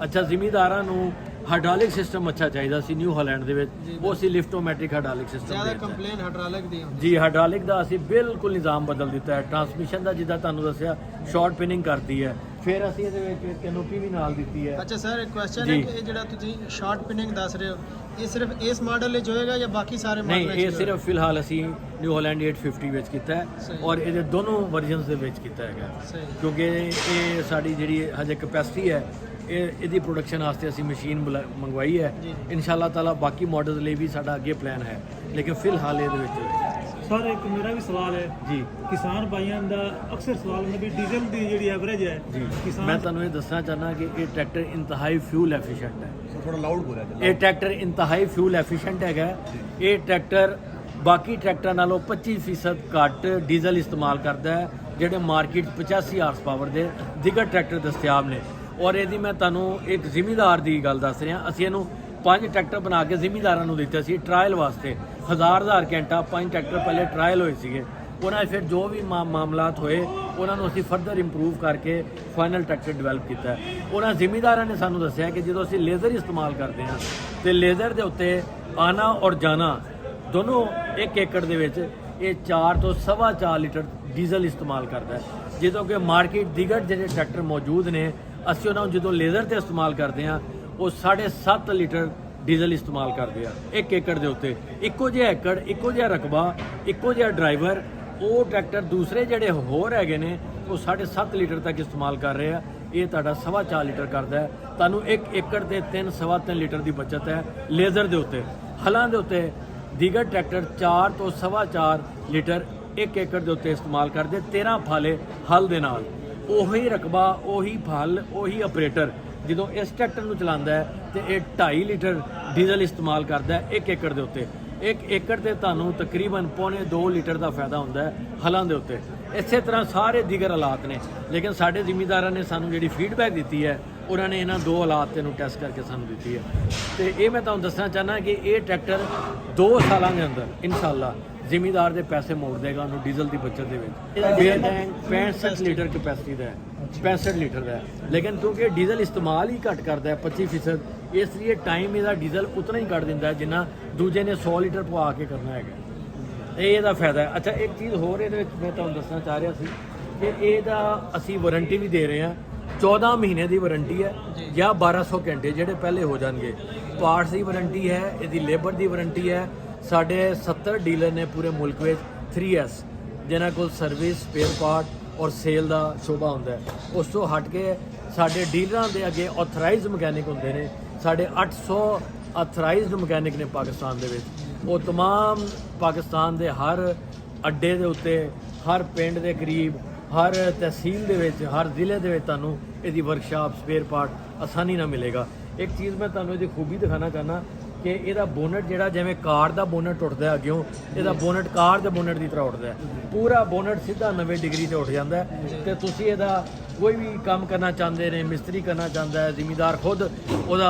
ਅੱਛਾ, ਜ਼ਿਮੀਂਦਾਰਾਂ ਨੂੰ ਹਾਈਡ੍ਰੋਲਿਕ ਸਿਸਟਮ ਅੱਛਾ ਚਾਹੀਦਾ ਸੀ ਨਿਊ ਹਾਲੈਂਡ ਦੇ ਵਿੱਚ, ਉਹ ਅਸੀਂ ਲਿਫਟੋਮੈਟਿਕ ਹਾਈਡ੍ਰੋਲਿਕ ਸਿਸਟਮ ਜ਼ਿਆਦਾ ਕੰਪਲੇਨ ਹਾਈਡ੍ਰੋਲਿਕ ਦੀ ਹੁੰਦੀ ਜੀ। ਹਾਈਡ੍ਰੋਲਿਕ ਦਾ ਅਸੀਂ ਬਿਲਕੁਲ ਨਿਜ਼ਾਮ ਬਦਲ ਦਿੱਤਾ ਹੈ। ਟਰਾਂਸਮਿਸ਼ਨ ਦਾ ਜਿੱਦਾਂ ਤੁਹਾਨੂੰ ਦੱਸਿਆ ਸ਼ਾਰਟ ਪਿਨਿੰਗ ਕਰਦੀ ਹੈ, ਫਿਰ ਅਸੀਂ ਇਹਦੇ ਵਿੱਚ ਕੈਨੋਪੀ ਵੀ ਨਾਲ ਦਿੱਤੀ ਹੈ। ਅੱਛਾ ਸਰ, ਇੱਕ ਕੁਐਸਚਨ ਹੈ ਕਿ ਇਹ ਜਿਹੜਾ ਤੁਸੀਂ ਸ਼ਾਰਟ ਪਿਨਿੰਗ ਦੱਸ ਰਹੇ ਹੋ, ਇਹ ਸਿਰਫ ਇਸ ਮਾਡਲ ਵਿੱਚ ਹੋਏਗਾ ਜਾਂ ਬਾਕੀ ਸਾਰੇ ਮਾਡਲ ਨਹੀਂ, ਵਿੱਚ? ਇਹ ਸਿਰਫ ਫਿਲਹਾਲ ਅਸੀਂ ਨਿਊ ਹਾਲੈਂਡ 850 ਵਿੱਚ ਕੀਤਾ ਹੈ ਔਰ ਇਹਦੇ ਦੋਨੋਂ ਵਰਜ਼ਨਸ ਦੇ ਵਿੱਚ ਕੀਤਾ ਹੈਗਾ, ਕਿਉਂਕਿ ਇਹ ਸਾਡੀ ਜਿਹੜੀ ਹਜੇ ਕਪੈਸਿਟੀ ਹੈ ਇਹਦੀ ਪ੍ਰੋਡਕਸ਼ਨ ਵਾਸਤੇ ਅਸੀਂ ਮਸ਼ੀਨ ਮੰਗਵਾਈ ਹੈ। ਇਨਸ਼ਾਅੱਲਾ ਤਾਲਾ ਬਾਕੀ ਮਾਡਲਸ ਲਈ ਵੀ ਸਾਡਾ ਅੱਗੇ ਪਲਾਨ ਹੈ, ਲੇਕਿਨ ਫਿਲਹਾਲ ਇਹਦੇ ਵਿੱਚ। ਸਰ ਇੱਕ ਮੇਰਾ ਵੀ ਸਵਾਲ ਹੈ ਜੀ। ਕਿਸਾਨ ਭਾਈਆਂ ਦਾ ਅਕਸਰ ਸਵਾਲ ਹੁੰਦਾ ਵੀ ਡੀਜ਼ਲ ਦੀ ਜਿਹੜੀ ਐਵਰੇਜ ਹੈ ਜੀ, ਮੈਂ ਤੁਹਾਨੂੰ ਇਹ ਦੱਸਣਾ ਚਾਹੁੰਦਾ ਕਿ ਇਹ ਟਰੈਕਟਰ ਇੰਤਹਾਈ ਫਿਊਲ ਐਫੀਸ਼ੀਐਂਟ ਹੈ। ਥੋੜਾ ਲਾਊਡ ਬੋਲਿਆ ਜੀ। ਇਹ ਟਰੈਕਟਰ ਇੰਤਹਾਈ ਫਿਊਲ ਐਫੀਸ਼ੀਐਂਟ ਹੈਗਾ। ਇਹ ਟਰੈਕਟਰ ਬਾਕੀ ਟਰੈਕਟਰਾਂ ਨਾਲੋਂ 25% ਘੱਟ ਡੀਜ਼ਲ ਇਸਤੇਮਾਲ ਕਰਦਾ ਹੈ, ਜਿਹੜੇ ਮਾਰਕੀਟ 85 ਹਾਰਸ ਪਾਵਰ ਦੇ ਦਿਗਰ ਟਰੈਕਟਰ ਦਸਤਿਆਬ ਨੇ। ਔਰ ਇਹਦੀ ਮੈਂ ਤੁਹਾਨੂੰ ਇੱਕ ਜ਼ਿਮੀਂਦਾਰ ਦੀ ਗੱਲ ਦੱਸ ਰਿਹਾ। ਅਸੀਂ ਇਹਨੂੰ 5 ਟਰੈਕਟਰ ਬਣਾ ਕੇ ਜ਼ਿਮੀਂਦਾਰਾਂ ਨੂੰ ਦਿੱਤੇ ਸੀ ਟਰਾਇਲ ਵਾਸਤੇ। 1000 ਘੰਟਾ 5 ਟਰੈਕਟਰ ਪਹਿਲੇ ਟਰਾਇਲ ਹੋਏ ਸੀਗੇ। ਉਹਨਾਂ ਫਿਰ ਜੋ ਵੀ ਮਾਮਲਾਤ ਹੋਏ ਉਹਨਾਂ ਨੂੰ ਅਸੀਂ ਫਰਦਰ ਇੰਪਰੂਵ ਕਰਕੇ ਫਾਈਨਲ ਟਰੈਕਟਰ ਡਿਵੈਲਪ ਕੀਤਾ। ਉਹਨਾਂ ਜ਼ਿਮੀਂਦਾਰਾਂ ਨੇ ਸਾਨੂੰ ਦੱਸਿਆ ਕਿ ਜਦੋਂ ਅਸੀਂ ਲੇਜ਼ਰ ਇਸਤੇਮਾਲ ਕਰਦੇ ਹਾਂ ਤੇ ਲੇਜ਼ਰ ਦੇ ਉੱਤੇ ਆਣਾ ਔਰ ਜਾਣਾ ਦੋਨੋਂ 1 ਏਕੜ ਦੇ ਵਿੱਚ ਇਹ 4 ਤੋਂ 4.25 ਲੀਟਰ ਡੀਜ਼ਲ ਇਸਤੇਮਾਲ ਕਰਦਾ ਹੈ, ਜਦੋਂ ਕਿ ਮਾਰਕੀਟ ਦਿਗਰ ਜਿਹੜੇ ਟਰੈਕਟਰ ਮੌਜੂਦ ਨੇ ਅਸੀਂ ਉਹਨਾਂ ਨੂੰ ਜਦੋਂ ਲੇਜ਼ਰ ਤੇ ਇਸਤੇਮਾਲ ਕਰਦੇ ਹਾਂ ਉਹ 7.5 ਲੀਟਰ ਡੀਜ਼ਲ ਇਸਤੇਮਾਲ ਕਰਦੇ ਆ 1 ਏਕੜ ਦੇ ਉੱਤੇ। ਇੱਕੋ ਜਿਹਾ ਏਕੜ, ਇੱਕੋ ਜਿਹਾ ਰਕਬਾ, ਇੱਕੋ ਜਿਹਾ ਡਰਾਈਵਰ, ਉਹ ਟਰੈਕਟਰ ਦੂਸਰੇ ਜਿਹੜੇ ਹੋਰ ਹੈਗੇ ਨੇ ਉਹ 7.5 ਲੀਟਰ ਤੱਕ ਇਸਤੇਮਾਲ ਕਰ ਰਹੇ ਆ। ਇਹ ਤੁਹਾਡਾ 4.25 ਲੀਟਰ ਕਰਦਾ ਹੈ। ਤੁਹਾਨੂੰ 1 ਏਕੜ ਤੇ 3-3.25 ਲੀਟਰ ਦੀ ਬਚਤ ਹੈ ਲੇਜ਼ਰ ਦੇ ਉੱਤੇ। ਹਲਾਂ ਦੇ ਉੱਤੇ ਦੀਗਰ ਟਰੈਕਟਰ 4 ਤੋਂ 4.25 ਲੀਟਰ 1 ਏਕੜ ਦੇ ਉੱਤੇ ਇਸਤੇਮਾਲ ਕਰਦੇ 13 ਫਾਲੇ ਹਲ ਦੇ ਨਾਲ। ਉਹੀ ਰਕਬਾ, ਉਹੀ ਫਲ, ਉਹੀ ਆਪਰੇਟਰ ਜਦੋਂ ਇਸ ਟਰੈਕਟਰ ਨੂੰ ਚਲਾਉਂਦਾ ਹੈ ਤੇ ਇਹ 2.5 ਲੀਟਰ ਡੀਜ਼ਲ ਇਸਤੇਮਾਲ ਕਰਦਾ ਹੈ 1 ਏਕੜ ਦੇ ਉੱਤੇ। 1 ਏਕੜ ਤੇ ਤੁਹਾਨੂੰ ਤਕਰੀਬਨ 2.25 ਲੀਟਰ ਦਾ ਫਾਇਦਾ ਹੁੰਦਾ ਹੈ ਹਲਾਂ ਦੇ ਉੱਤੇ। ਇਸੇ ਤਰ੍ਹਾਂ ਸਾਰੇ ਦੀਗਰ ਹਾਲਾਤ ਨੇ, ਲੇਕਿਨ ਸਾਡੇ ਜ਼ਿਮੀਂਦਾਰਾਂ ਨੇ ਸਾਨੂੰ ਜਿਹੜੀ ਫੀਡਬੈਕ ਦਿੱਤੀ ਹੈ ਉਹਨਾਂ ਨੇ ਇਹਨਾਂ 2 ਹਾਲਾਤ ਨੂੰ ਟੈਸਟ ਕਰਕੇ ਸਾਨੂੰ ਦਿੱਤੀ ਹੈ। ਤੇ ਇਹ ਮੈਂ ਤੁਹਾਨੂੰ ਦੱਸਣਾ ਚਾਹੁੰਦਾ ਕਿ ਇਹ ਟਰੈਕਟਰ 2 ਸਾਲਾਂ ਦੇ ਅੰਦਰ ਇਨਸ਼ਾਅੱਲਾ ਜ਼ਿਮੀਂਦਾਰ ਦੇ ਪੈਸੇ ਮੋੜ ਦੇਗਾ ਉਹਨੂੰ ਡੀਜ਼ਲ ਦੀ ਬਚਤ ਦੇ ਵਿੱਚ। ਇਹ ਟੈਂਕ 65 ਲੀਟਰ ਕਪੈਸਿਟੀ ਦਾ ਹੈ, 65 ਲੀਟਰ ਦਾ ਹੈ, ਲੇਕਿਨ ਕਿਉਂਕਿ ਡੀਜ਼ਲ ਇਸਤੇਮਾਲ ਹੀ ਘੱਟ ਕਰਦਾ ਹੈ 25%, ਇਸ ਲਈ ਟਾਈਮ ਇਹਦਾ ਡੀਜ਼ਲ ਉਤਨਾ ਹੀ ਕੱਢ ਦਿੰਦਾ ਹੈ ਜਿੰਨਾ ਦੂਜੇ ਨੇ 100 ਲੀਟਰ ਪਵਾ ਕੇ ਕਰਨਾ ਹੈਗਾ। ਇਹ ਇਹਦਾ ਫਾਇਦਾ ਹੈ। ਅੱਛਾ, ਇੱਕ ਚੀਜ਼ ਹੋਰ ਇਹਦੇ ਵਿੱਚ ਮੈਂ ਤੁਹਾਨੂੰ ਦੱਸਣਾ ਚਾਹ ਰਿਹਾ ਸੀ ਕਿ ਇਹਦਾ ਅਸੀਂ ਵਾਰੰਟੀ ਵੀ ਦੇ ਰਹੇ ਹਾਂ, 14 ਮਹੀਨੇ ਦੀ ਵਾਰੰਟੀ ਹੈ ਜਾਂ 1200 ਘੰਟੇ ਜਿਹੜੇ ਪਹਿਲੇ ਹੋ ਜਾਣਗੇ। ਪਾਰਟਸ ਦੀ ਵਾਰੰਟੀ ਹੈ, ਇਹਦੀ ਲੇਬਰ ਦੀ ਵਾਰੰਟੀ ਹੈ। ਸਾਡੇ 70 ਡੀਲਰ ਨੇ ਪੂਰੇ ਮੁਲਕ ਵਿੱਚ 3S ਜਿਨ੍ਹਾਂ ਕੋਲ ਸਰਵਿਸ, ਸਪੇਅਰ ਪਾਰਟ ਔਰ ਸੇਲ ਦਾ ਸ਼ੋਭਾ ਹੁੰਦਾ ਹੈ। ਉਸ ਤੋਂ ਹਟ ਕੇ ਸਾਡੇ ਡੀਲਰਾਂ ਦੇ ਅੱਗੇ ਆਥੋਰਾਈਜ਼ਡ ਮਕੈਨਿਕ ਹੁੰਦੇ ਨੇ। ਸਾਡੇ 800 ਆਥੋਰਾਈਜ਼ਡ ਮਕੈਨਿਕ ਨੇ ਪਾਕਿਸਤਾਨ ਦੇ ਵਿੱਚ। ਉਹ तमाम ਪਾਕਿਸਤਾਨ ਦੇ ਹਰ ਅੱਡੇ ਦੇ ਉੱਤੇ, ਹਰ ਪਿੰਡ ਦੇ ਕਰੀਬ, ਹਰ ਤਹਿਸੀਲ ਦੇ ਵਿੱਚ, ਹਰ ਜ਼ਿਲ੍ਹੇ ਦੇ ਵਿੱਚ ਤੁਹਾਨੂੰ ਇਹਦੀ ਵਰਕਸ਼ਾਪ, ਸਪੇਅਰ ਪਾਰਟ ਆਸਾਨੀ ਨਾਲ ਮਿਲੇਗਾ। ਇੱਕ ਚੀਜ਼ ਮੈਂ ਤੁਹਾਨੂੰ ਇਹਦੀ ਖੂਬੀ ਦਿਖਾਣਾ ਚਾਹੁੰਦਾ ਕਿ ਇਹਦਾ ਬੋਨਟ ਜਿਹੜਾ ਜਿਵੇਂ ਕਾਰ ਦਾ ਬੋਨਟ ਟੁੱਟਦਾ ਹੈ ਅੱਗਿਓਂ, ਇਹਦਾ ਬੋਨਟ ਕਾਰ ਦੇ ਬੋਨਟ ਦੀ ਤਰ੍ਹਾਂ ਉੱਠਦਾ ਹੈ। ਪੂਰਾ ਬੋਨਟ ਸਿੱਧਾ 90 ਡਿਗਰੀ ਤੇ ਉੱਠ ਜਾਂਦਾ ਹੈ ਤੇ ਤੁਸੀਂ ਇਹਦਾ ਕੋਈ ਵੀ ਕੰਮ ਕਰਨਾ ਚਾਹੁੰਦੇ ਨੇ, ਮਿਸਤਰੀ ਕਰਨਾ ਚਾਹੁੰਦਾ ਹੈ, ਜ਼ਿਮੀਂਦਾਰ ਖੁਦ ਉਹਦਾ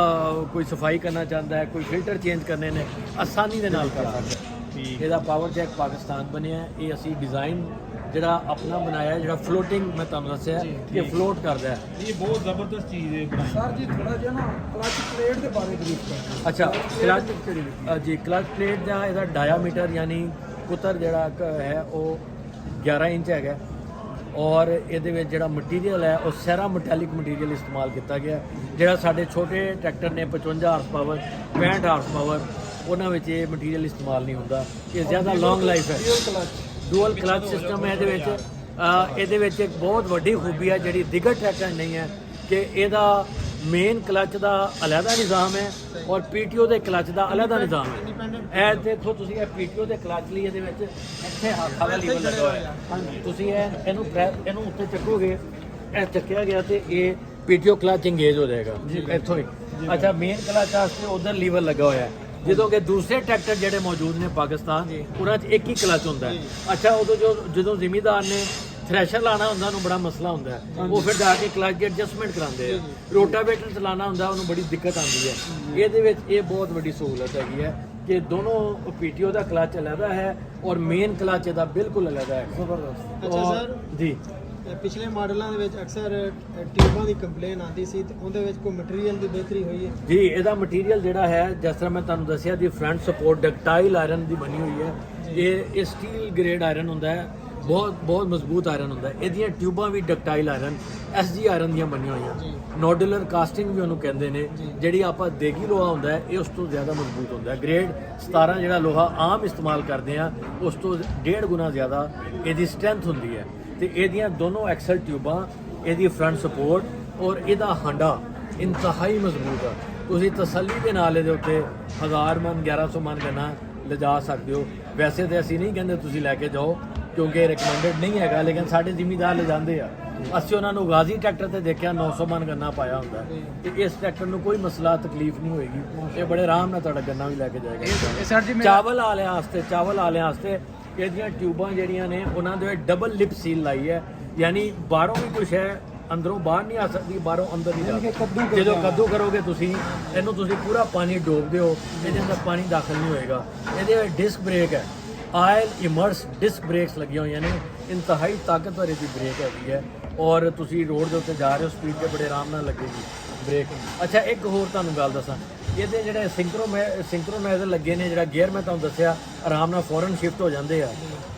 ਕੋਈ ਸਫਾਈ ਕਰਨਾ ਚਾਹੁੰਦਾ ਹੈ, ਕੋਈ ਫਿਲਟਰ ਚੇਂਜ ਕਰਨੇ ਨੇ, ਆਸਾਨੀ ਦੇ ਨਾਲ ਕਰ ਸਕਦਾ ਹੈ। ਇਹਦਾ ਪਾਵਰ ਜੈਕ ਪਾਕਿਸਤਾਨ ਬਣਿਆ ਹੈ। ਇਹ ਅਸੀਂ ਡਿਜ਼ਾਈਨ ਜਿਹੜਾ ਆਪਣਾ ਬਣਾਇਆ, ਜਿਹੜਾ ਫਲੋਟਿੰਗ ਮੈਂ ਤੁਹਾਨੂੰ ਦੱਸਿਆ ਕਿ ਫਲੋਟ ਕਰਦਾ ਹੈ। ਇਹ ਬਹੁਤ ਜ਼ਬਰਦਸਤ ਚੀਜ਼ ਹੈ ਸਰ ਜੀ। ਥੋੜਾ ਜਿਹਾ ਨਾ ਕਲਚ ਪਲੇਟ ਦੇ ਬਾਰੇ ਬਰੀਫ ਕਰੋ। ਅੱਛਾ, ਕਲਚ ਜੀ, ਕਲਚ ਪਲੇਟ ਦਾ ਇਹਦਾ ਡਾਇਆਮੀਟਰ ਯਾਨੀ ਕੁਤਰ ਜਿਹੜਾ ਹੈ ਉਹ 11 ਇੰਚ ਹੈਗਾ ਔਰ ਇਹਦੇ ਵਿੱਚ ਜਿਹੜਾ ਮਟੀਰੀਅਲ ਹੈ ਉਹ ਸੈਰਾ ਮੈਟੈਲਿਕ ਮਟੀਰੀਅਲ ਇਸਤੇਮਾਲ ਕੀਤਾ ਗਿਆ। ਜਿਹੜਾ ਸਾਡੇ ਛੋਟੇ ਟਰੈਕਟਰ ਨੇ 55 ਹਾਰਸ ਪਾਵਰ, 65 ਹਾਰਸ ਪਾਵਰ, ਉਹਨਾਂ ਵਿੱਚ ਇਹ ਮਟੀਰੀਅਲ ਇਸਤੇਮਾਲ ਨਹੀਂ ਹੁੰਦਾ। ਇਹ ਜ਼ਿਆਦਾ ਲੌਂਗ ਲਾਈਫ ਹੈ। ਡੂਅਲ ਕਲਚ ਸਿਸਟਮ ਹੈ ਇਹਦੇ ਵਿੱਚ। ਇਹਦੇ ਵਿੱਚ ਇੱਕ ਬਹੁਤ ਵੱਡੀ ਖੂਬੀ ਹੈ ਜਿਹੜੀ ਦਿਗਰ ਟਰੈਕਟਰਾਂ 'ਚ ਨਹੀਂ ਹੈ ਕਿ ਇਹਦਾ ਮੇਨ ਕਲਚ ਦਾ ਅਲੱਗਾ ਨਿਜ਼ਾਮ ਹੈ ਔਰ ਪੀਟੀਓ ਦੇ ਕਲਚ ਦਾ ਅਲੱਗਾ ਨਿਜ਼ਾਮ ਹੈ। ਇਹ ਦੇਖੋ ਤੁਸੀਂ, ਇਹ ਪੀਟੀਓ ਦੇ ਕਲਚ ਲਈ ਇਹਦੇ ਵਿੱਚ ਇੱਥੇ ਹੱਥ ਵਾਲਾ ਲੀਵਰ ਲੱਗਾ ਹੋਇਆ ਹੈ। ਤੁਸੀਂ ਇਹਨੂੰ ਉੱਤੇ ਚੱਕੋਗੇ, ਇਹ ਚੱਕਿਆ ਗਿਆ ਤੇ ਇਹ ਪੀਟੀਓ ਕਲਚ ਇੰਗੇਜ ਹੋ ਜਾਏਗਾ ਇੱਥੋਂ ਹੀ। ਅੱਛਾ, ਮੇਨ ਕਲਚ ਵਾਸਤੇ ਉਧਰ ਲੀਵਰ ਲੱਗਾ ਹੋਇਆ ਹੈ, ਜਦੋਂ ਕਿ ਦੂਸਰੇ ਟਰੈਕਟਰ ਜਿਹੜੇ ਮੌਜੂਦ ਨੇ ਪਾਕਿਸਤਾਨ, ਉਹਨਾਂ 'ਚ ਇੱਕ ਹੀ ਕਲਚ ਹੁੰਦਾ ਹੈ। ਅੱਛਾ, ਉਦੋਂ ਜਦੋਂ ਜ਼ਿਮੀਂਦਾਰ ਨੇ ਥ੍ਰੈਸ਼ਰ ਲਾਣਾ ਹੁੰਦਾ ਉਹਨੂੰ ਬੜਾ ਮਸਲਾ ਹੁੰਦਾ ਹੈ, ਉਹ ਫਿਰ ਜਾ ਕੇ ਕਲਚ ਦੀ ਐਡਜਸਟਮੈਂਟ ਕਰਾਉਂਦੇ ਆ। ਰੋਟਾਵੇਟਰ ਚਲਾਉਣਾ ਹੁੰਦਾ ਉਹਨੂੰ ਬੜੀ ਦਿੱਕਤ ਆਉਂਦੀ ਹੈ। ਇਹਦੇ ਵਿੱਚ ਇਹ ਬਹੁਤ ਵੱਡੀ ਸਹੂਲਤ ਹੈਗੀ ਹੈ ਕਿ ਦੋਨੋਂ ਪੀਟੀਓ ਦਾ ਕਲਚ ਅਲੱਗਾ ਹੈ ਔਰ ਮੇਨ ਕਲਚ ਇਹਦਾ ਬਿਲਕੁਲ ਅਲੱਗਾ ਹੈ। ਜ਼ਬਰਦਸਤ। ਅੱਛਾ ਸਰ ਜੀ, ਪਿਛਲੇ ਮਾਡਲਾਂ ਦੇ ਵਿੱਚ ਅਕਸਰ ਟਿਊਬਾਂ ਦੀ ਕੰਪਲੇਨ ਆਉਂਦੀ ਸੀ ਤੇ ਉਹਦੇ ਵਿੱਚ ਕੋਈ ਮਟੀਰੀਅਲ ਦੀ ਬਿਹਤਰੀ ਹੋਈ ਹੈ? ਜੀ, ਇਹਦਾ ਮਟੀਰੀਅਲ ਜਿਹੜਾ ਹੈ ਜਿਸ ਤਰ੍ਹਾਂ ਮੈਂ ਤੁਹਾਨੂੰ ਦੱਸਿਆ ਦੀ ਫਰੰਟ ਸਪੋਰਟ ਡਕਟਾਈਲ ਆਇਰਨ ਦੀ ਬਣੀ ਹੋਈ ਹੈ। ਇਹ ਸਟੀਲ ਗ੍ਰੇਡ ਆਇਰਨ ਹੁੰਦਾ ਹੈ, ਬਹੁਤ ਮਜ਼ਬੂਤ ਆਇਰਨ ਹੁੰਦਾ ਹੈ। ਇਹਦੀਆਂ ਟਿਊਬਾਂ ਵੀ ਡਕਟਾਈਲ ਆਇਰਨ, SG ਆਇਰਨ ਦੀਆਂ ਬਣੀਆਂ ਹੋਈਆਂ। ਨੋਡੂਲਰ ਕਾਸਟਿੰਗ ਵੀ ਉਹਨੂੰ ਕਹਿੰਦੇ ਨੇ। ਜਿਹੜੀ ਆਪਾਂ ਦੇਗੀ ਲੋਹਾ ਹੁੰਦਾ ਹੈ ਇਹ ਉਸ ਤੋਂ ਜ਼ਿਆਦਾ ਮਜ਼ਬੂਤ ਹੁੰਦਾ ਹੈ। ਗ੍ਰੇਡ 17 ਜਿਹੜਾ ਲੋਹਾ ਆਮ ਇਸਤੇਮਾਲ ਕਰਦੇ ਆ ਉਸ ਤੋਂ 1.5 ਗੁਣਾ ਜ਼ਿਆਦਾ ਇਹਦੀ ਸਟਰੈਂਥ ਹੁੰਦੀ ਹੈ। ਤੇ ਇਹਦੀਆਂ ਦੋਨੋਂ ਐਕਸਲ ਟਿਊਬਾਂ, ਇਹਦੀ ਫਰੰਟ ਸਪੋਰਟ ਔਰ ਇਹਦਾ ਹਾਂਡਾ ਇੰਤਹਾਈ ਮਜ਼ਬੂਤ ਆ। ਤੁਸੀਂ ਤਸੱਲੀ ਦੇ ਨਾਲ ਇਹਦੇ ਉੱਤੇ 1000 ਮਨ 1100 ਮਨ ਗੰਨਾ ਲਿਜਾ ਸਕਦੇ ਹੋ। ਵੈਸੇ ਤਾਂ ਅਸੀਂ ਨਹੀਂ ਕਹਿੰਦੇ ਤੁਸੀਂ ਲੈ ਕੇ ਜਾਓ ਕਿਉਂਕਿ ਰਿਕਮੈਂਡਡ ਨਹੀਂ ਹੈਗਾ, ਲੇਕਿਨ ਸਾਡੇ ਜ਼ਿਮੀਂਦਾਰ ਲਿਜਾਂਦੇ ਆ। ਅਸੀਂ ਉਹਨਾਂ ਨੂੰ ਗਾਜ਼ੀ ਟਰੈਕਟਰ ਤੇ ਦੇਖਿਆ 900 ਮਨ ਗੰਨਾ ਪਾਇਆ ਹੁੰਦਾ ਤੇ ਇਸ ਟਰੈਕਟਰ ਨੂੰ ਕੋਈ ਮਸਲਾ ਤਕਲੀਫ ਨਹੀਂ ਹੋਏਗੀ। ਇਹ ਬੜੇ ਆਰਾਮ ਨਾਲ ਤੁਹਾਡਾ ਗੰਨਾ ਵੀ ਲੈ ਕੇ ਜਾਏਗਾ। ਚਾਵਲ ਆਲਿਆਂ ਵਾਸਤੇ ਇਹਦੀਆਂ ਟਿਊਬਾਂ ਜਿਹੜੀਆਂ ਨੇ ਉਹਨਾਂ ਦੇ ਡਬਲ ਲਿਪ ਸੀਲ ਲਾਈ ਹੈ, ਯਾਨੀ ਬਾਹਰੋਂ ਵੀ ਕੁਛ ਹੈ ਅੰਦਰੋਂ ਬਾਹਰ ਨਹੀਂ ਆ ਸਕਦੀ, ਬਾਹਰੋਂ ਅੰਦਰ ਨਹੀਂ ਜਾ ਸਕਦੀ। ਜਦੋਂ ਕੱਦੂ ਕਰੋਗੇ ਤੁਸੀਂ ਇਹਨੂੰ ਤੁਸੀਂ ਪੂਰਾ ਪਾਣੀ ਡੋਬਦੇ ਹੋ, ਇਹਦੇ ਅੰਦਰ ਪਾਣੀ ਦਾਖਲ ਨਹੀਂ ਹੋਏਗਾ। ਇਹਦੇ ਡਿਸਕ ਬ੍ਰੇਕ ਹੈ, ਆਇਲ ਇਮਰਸ ਡਿਸਕ ਬ੍ਰੇਕਸ ਲੱਗੀਆਂ ਹੋਈਆਂ ਨੇ। ਇੰਤਹਾਈ ਤਾਕਤਵਰ ਇਹਦੀ ਬ੍ਰੇਕ ਹੈਗੀ ਹੈ ਔਰ ਤੁਸੀਂ ਰੋਡ ਦੇ ਉੱਤੇ ਜਾ ਰਹੇ ਹੋ ਸਪੀਡ ਤੇ ਬੜੇ ਆਰਾਮ ਨਾਲ ਲੱਗੇਗੀ ਬ੍ਰੇਕ। ਅੱਛਾ, ਇੱਕ ਹੋਰ ਤੁਹਾਨੂੰ ਗੱਲ ਦੱਸਾਂ, ਇਹਦੇ ਜਿਹੜੇ ਸਿੰਕਰੋਨਾਈਜ਼ਰ ਲੱਗੇ ਨੇ, ਜਿਹੜਾ ਗੇਅਰ ਮੈਂ ਤੁਹਾਨੂੰ ਦੱਸਿਆ ਆਰਾਮ ਨਾਲ ਫੌਰਨ ਸ਼ਿਫਟ ਹੋ ਜਾਂਦੇ ਆ।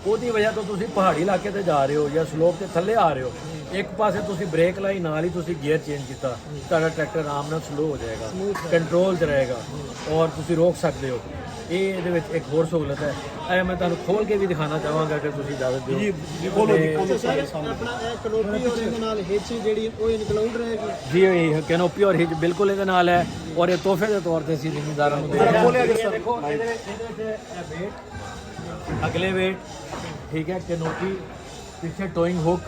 ਉਹਦੀ ਵਜ੍ਹਾ ਤੋਂ ਤੁਸੀਂ ਪਹਾੜੀ ਇਲਾਕੇ ਤੇ ਜਾ ਰਹੇ ਹੋ ਜਾਂ ਸਲੋਪ ਤੇ ਥੱਲੇ ਆ ਰਹੇ ਹੋ, ਇੱਕ ਪਾਸੇ ਤੁਸੀਂ ਬ੍ਰੇਕ ਲਾਈ ਨਾਲ ਹੀ ਤੁਸੀਂ ਗੇਅਰ ਚੇਂਜ ਕੀਤਾ, ਤੁਹਾਡਾ ਟਰੈਕਟਰ ਆਰਾਮ ਨਾਲ ਸਲੋ ਹੋ ਜਾਏਗਾ, ਕੰਟਰੋਲ 'ਚ ਰਹੇਗਾ ਔਰ ਤੁਸੀਂ ਰੋਕ ਸਕਦੇ ਹੋ। ਇਹ ਇਹਦੇ ਵਿੱਚ ਇੱਕ ਹੋਰ ਸਹੂਲਤ ਹੈ। ਇਹ ਮੈਂ ਤੁਹਾਨੂੰ ਖੋਲ ਕੇ ਵੀ ਦਿਖਾਣਾ ਚਾਹਾਂਗਾ ਅਗਰ ਤੁਸੀਂ ਇਜਾਜ਼ਤ ਦਿਓ। ਜੀ ਬੋਲੋ ਸਰ, ਆਪਣਾ ਇਹ ਕਨੋਪੀ ਔਰ ਇਹਦੇ ਨਾਲ ਹਿੱਚ ਜਿਹੜੀ ਉਹ ਇਨਕਲੂਡ ਰਹੇਗੀ? ਜੀ, ਇਹ ਕੈਨੋਪੀ ਔਰ ਹਿੱਚ ਬਿਲਕੁਲ ਇਹਦੇ ਨਾਲ ਹੈ ਔਰ ਇਹ ਤੋਹਫੇ ਦੇ ਤੌਰ ਤੇ ਅਸੀਂ ਜ਼ਿਮੀਂਦਾਰਾਂ ਨੂੰ ਦੇ ਰਹੇ ਹਾਂ। ਦੇਖੋ ਇਹਦੇ ਵਿੱਚ ਵੇਟ, ਅਗਲੇ ਵੇਟ, ਠੀਕ ਹੈ, ਕੈਨੋਪੀ, ਪਿੱਛੇ ਟੋਇੰਗ ਹੁੱਕ,